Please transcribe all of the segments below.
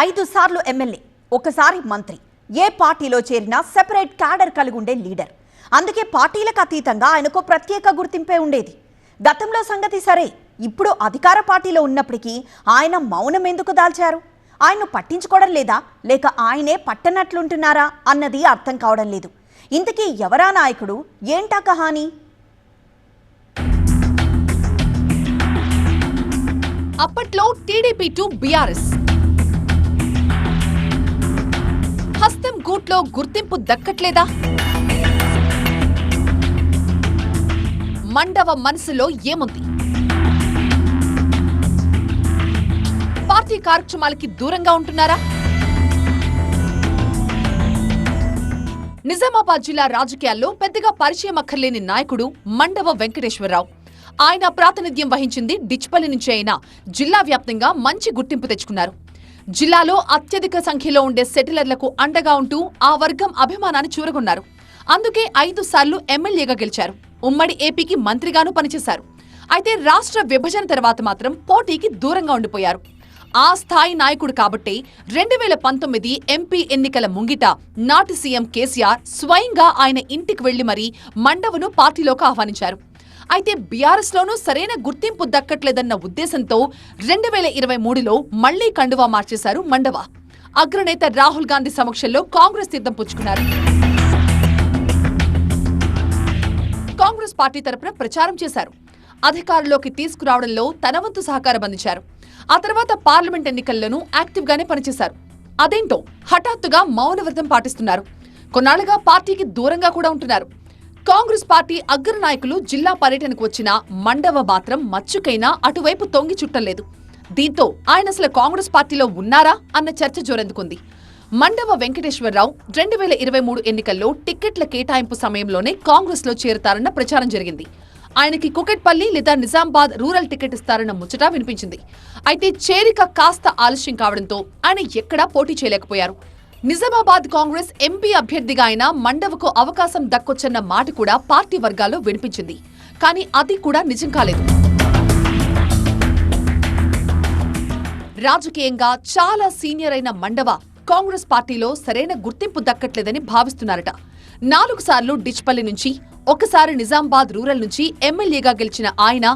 5 సార్లు ఎమ్మెల్యే, ఒకసారి మంత్రి, ఏ పార్టీలో చేరినా సెపరేట్ క్యాడర్ కలిగి ఉండే లీడర్. అందుకే పార్టీలకు అతీతంగా ఆయనకు ప్రత్యేక గుర్తింపే ఉండేది. గతంలో సంగతి సరే, ఇప్పుడు అధికార పార్టీలో ఉన్నప్పటికీ ఆయన మౌనం ఎందుకు దాల్చారు? ఆయన్ను పట్టించుకోవడం లేదా, లేక ఆయనే పట్టనట్లుంటున్నారా అన్నది అర్థం కావడం లేదు. ఇంతకీ ఎవరా నాయకుడు, ఏంటా కహాని? అప్పట్లో టీడీపీ టు బీఆర్ఎస్ హస్తం గూట్లో గుర్తింపు దక్కట్లేదా? మండవ మనసులో ఏముంది? పార్టీ కార్యక్రమాలకి దూరంగా ఉంటున్నారా? నిజామాబాద్ జిల్లా రాజకీయాల్లో పెద్దగా పరిచయం అక్కర్లేని నాయకుడు మండవ వెంకటేశ్వరరావు. ఆయన ప్రాతినిధ్యం వహించింది డిచ్పల్లి నుంచి అయినా జిల్లా వ్యాప్తంగా మంచి గుర్తింపు తెచ్చుకున్నారు. జిల్లాలో అత్యధిక సంఖ్యలో ఉండే సెటిలర్లకు అండగా ఉంటూ ఆ వర్గం అభిమానాన్ని చూరగొన్నారు. అందుకే 5 సార్లు ఎమ్మెల్యేగా గెలిచారు. ఉమ్మడి ఏపీకి మంత్రిగానూ పనిచేశారు. అయితే రాష్ట్ర విభజన తర్వాత మాత్రం పోటీకి దూరంగా ఉండిపోయారు. ఆ స్థాయి నాయకుడు కాబట్టే 2019 ఎంపీ ఎన్నికల ముంగిట నాటి సీఎం కేసీఆర్ స్వయంగా ఆయన ఇంటికి వెళ్లి మరీ మండవను పార్టీలోకి ఆహ్వానించారు. అయితే బీఆర్ఎస్ లోనూ సరైన గుర్తింపు దక్కట్లేదన్న ఉద్దేశంతో 2023లో మళ్లీ కండువా మార్చేశారు మండవ. అగ్రనేత రాహుల్ గాంధీ సమక్షంలో కాంగ్రెస్ తీర్థం పుచ్చుకున్నారు. కాంగ్రెస్ పార్టీ తరపున ప్రచారం చేశారు. అధికారంలోకి తీసుకురావడంలో తన వంతు సహకారం అందించారు. ఆ తర్వాత పార్లమెంట్ ఎన్నికల్లోనూ యాక్టివ్ గానే పనిచేశారు. అదేంటో హఠాత్తుగా మౌనవ్రతం పాటిస్తున్నారు. కొన్నాళ్లుగా పార్టీకి దూరంగా కూడా ఉంటున్నారు. కాంగ్రెస్ పార్టీ అగ్ర నాయకులు జిల్లా పర్యటనకు వచ్చిన మండవ మాత్రం మచ్చుకైనా అటువైపు తొంగి చుట్టలేదు. దీంతో ఆయన అసలు కాంగ్రెస్ పార్టీలో ఉన్నారా అన్న చర్చ జోరందుకుంది. మండవ వెంకటేశ్వరరావు 2023 ఎన్నికల్లో టిక్కెట్ల కేటాయింపు సమయంలోనే కాంగ్రెస్ లో చేరతారన్న ప్రచారం జరిగింది. ఆయనకి కుకట్పల్లి లేదా నిజామాబాద్ రూరల్ టికెట్ ఇస్తారన్న ముచ్చట వినిపించింది. అయితే చేరిక కాస్త ఆలస్యం కావడంతో ఆయన ఎక్కడా పోటీ చేయలేకపోయారు. నిజామాబాద్ కాంగ్రెస్ ఎంపీ అభ్యర్థిగా ఆయన మండవకు అవకాశం దక్కొచ్చన్న మాట కూడా పార్టీ వర్గాల్లో వినిపించింది. కానీ అది కూడా నిజం కాలేదు. రాజకీయంగా చాలా సీనియర్ అయిన మండవ కాంగ్రెస్ పార్టీలో సరైన గుర్తింపు దక్కట్లేదని భావిస్తున్నారట. 4 సార్లు డిచ్పల్లి నుంచి, ఒకసారి నిజామాబాద్ రూరల్ నుంచి ఎమ్మెల్యేగా గెలిచిన ఆయన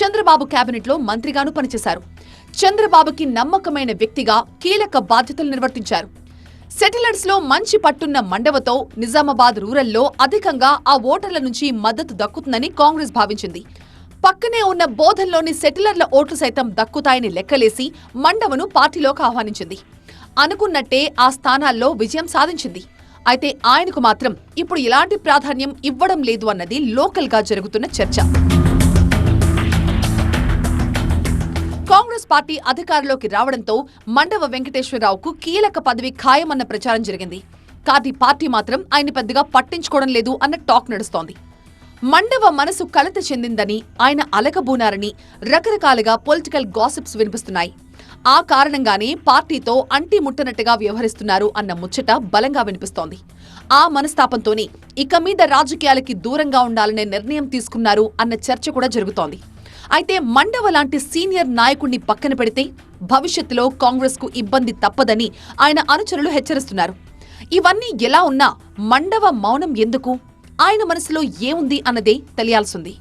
చంద్రబాబు కేబినెట్ లో మంత్రిగానూ పనిచేశారు. చంద్రబాబుకి నమ్మకమైన వ్యక్తిగా కీలక బాధ్యతలు నిర్వర్తించారు. సెటిలర్స్ లో మంచి పట్టున్న మండవతో నిజామాబాద్ రూరల్లో అధికంగా ఆ ఓటర్ల నుంచి మద్దతు దక్కుతుందని కాంగ్రెస్ భావించింది. పక్కనే ఉన్న బోధన్లోని సెటిలర్ల ఓట్లు సైతం దక్కుతాయని లెక్కలేసి మండవను పార్టీలోకి ఆహ్వానించింది. అనుకున్నట్టే ఆ స్థానాల్లో విజయం సాధించింది. అయితే ఆయనకు మాత్రం ఇప్పుడు ఎలాంటి ప్రాధాన్యం ఇవ్వడం లేదు అన్నది లోకల్ గా జరుగుతున్న చర్చ. కాంగ్రెస్ పార్టీ అధికారంలోకి రావడంతో మండవ వెంకటేశ్వరరావుకు కీలక పదవి ఖాయమన్న ప్రచారం జరిగింది. కానీ పార్టీ మాత్రం ఆయన పెద్దగా పట్టించుకోవడం లేదు అన్న టాక్ నడుస్తోంది. మండవ మనసు కలత చెందిందని, ఆయన అలకబూనారని రకరకాలుగా పొలిటికల్ గాసిప్స్ వినిపిస్తున్నాయి. ఆ కారణంగానే పార్టీతో అంటి ముట్టనట్టుగా వ్యవహరిస్తున్నారు అన్న ముచ్చట బలంగా వినిపిస్తోంది. ఆ మనస్తాపంతోనే ఇక మీద రాజకీయాలకి దూరంగా ఉండాలనే నిర్ణయం తీసుకున్నారు అన్న చర్చ కూడా జరుగుతోంది. అయితే మండవ లాంటి సీనియర్ నాయకుడిని పక్కన పెడితే భవిష్యత్తులో కాంగ్రెస్ కు ఇబ్బంది తప్పదని ఆయన అనుచరులు హెచ్చరిస్తున్నారు. ఇవన్నీ ఎలా ఉన్నా మండవ మౌనం ఎందుకు? ఆయన మనసులో ఏముంది అన్నదే తెలియాల్సింది.